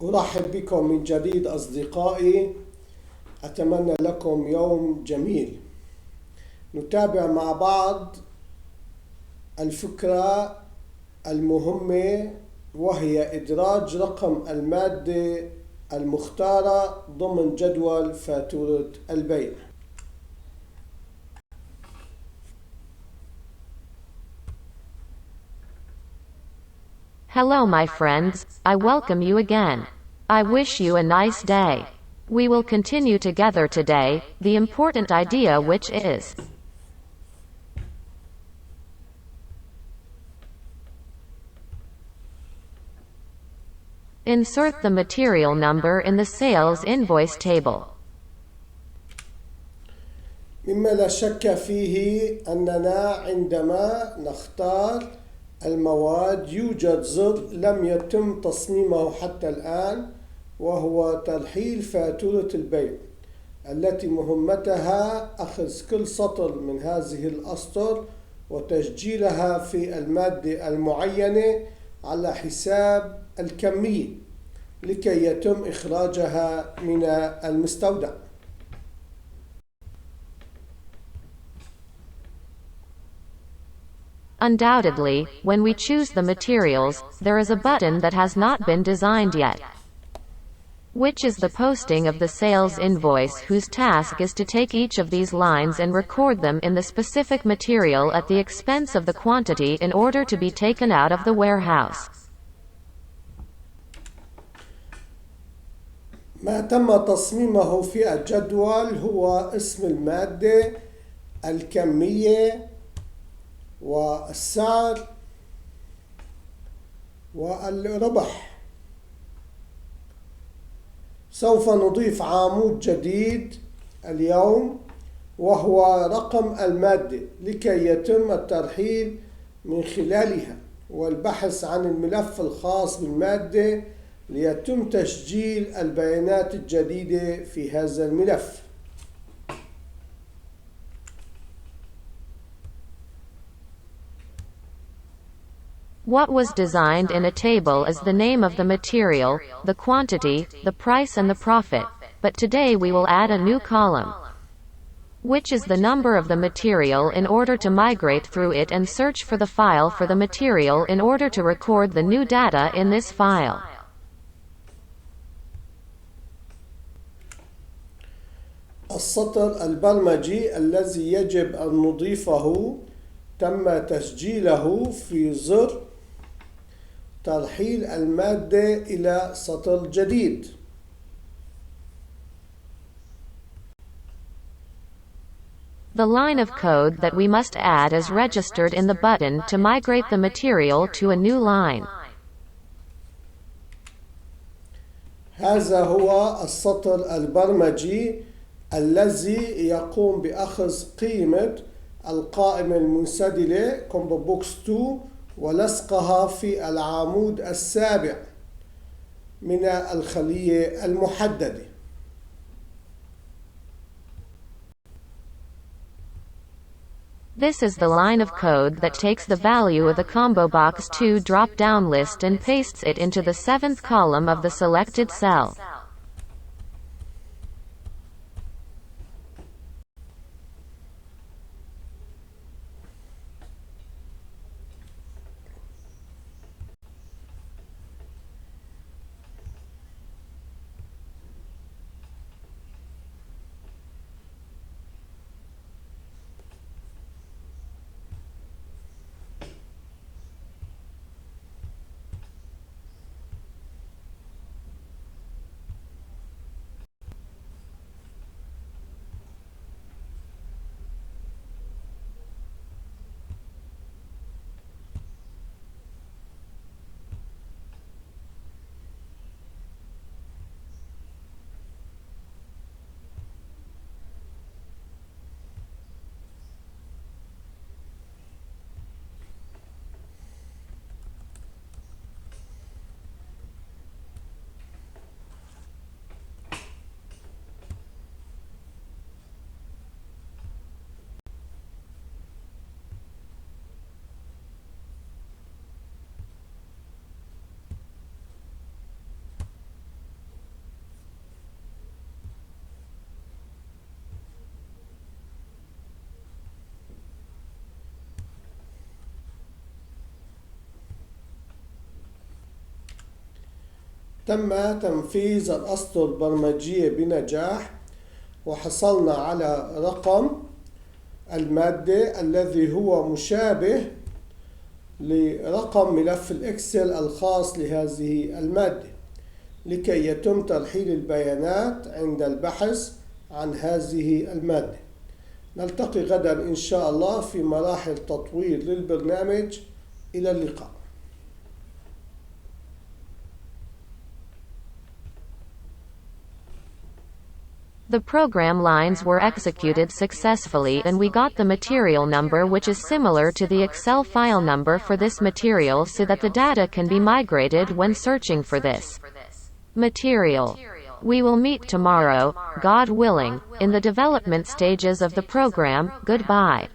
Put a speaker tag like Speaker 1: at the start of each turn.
Speaker 1: أرحب بكم من جديد أصدقائي. أتمنى لكم يوم جميل. نتابع مع بعض الفكرة المهمة، وهي إدراج رقم المادة المختارة ضمن جدول فاتورة البيع.
Speaker 2: Hello my friends, I welcome you again. I wish you a nice day. We will continue together today, the important idea which is insert the material number in the sales invoice table.
Speaker 1: مما لا شك فيه أننا عندما نختار المواد يوجد زر لم يتم تصميمه حتى الآن، وهو ترحيل فاتورة البيع، التي مهمتها أخذ كل سطر من هذه الأسطر وتسجيلها في المادة المعينة على حساب الكمية لكي يتم إخراجها من المستودع.
Speaker 2: Undoubtedly, when we choose the materials, there is a button that has not been designed yet, which is the posting of the sales invoice, whose task is to take each of these lines and record them in the specific material at the expense of the quantity in order to be taken out of the warehouse.
Speaker 1: ما تم تصميمه في الجدول هو اسم المادة، الكمية، والسعر، والربح. سوف نضيف عمود جديد اليوم، وهو رقم المادة، لكي يتم الترحيل من خلالها والبحث عن الملف الخاص بالمادة ليتم تسجيل البيانات الجديدة في هذا الملف.
Speaker 2: What was designed in a table is the name of the material, the quantity, the price and the profit, but today we will add a new column, which is the number of the material in order to migrate through it and search for the file for the material in order to record the new data in this file.
Speaker 1: السطر البرمجي الذي يجب أن نضيفه تم تسجيله في زر ترحيل المادة إلى سطر جديد.
Speaker 2: The line of code that we must add is registered in the button to migrate the material to a new line.
Speaker 1: هذا هو السطر البرمجي الذي يقوم بأخذ قيمة القائمة المنسدلة Combo Box 2 ولصقها في العمود السابع من الخلية المحددة.
Speaker 2: This is the line of code that takes the value of the Combo Box 2 drop-down list and pastes it into the 7th column of the selected cell.
Speaker 1: تم تنفيذ الأسطر البرمجية بنجاح، وحصلنا على رقم المادة الذي هو مشابه لرقم ملف الإكسل الخاص لهذه المادة، لكي يتم ترحيل البيانات عند البحث عن هذه المادة. نلتقي غدا إن شاء الله في مراحل تطوير للبرنامج. إلى اللقاء.
Speaker 2: The program lines were executed successfully and we got the material number, which is similar to the Excel file number for this material, so that the data can be migrated when searching for this material. We will meet tomorrow, God willing, in the development stages of the program. Goodbye.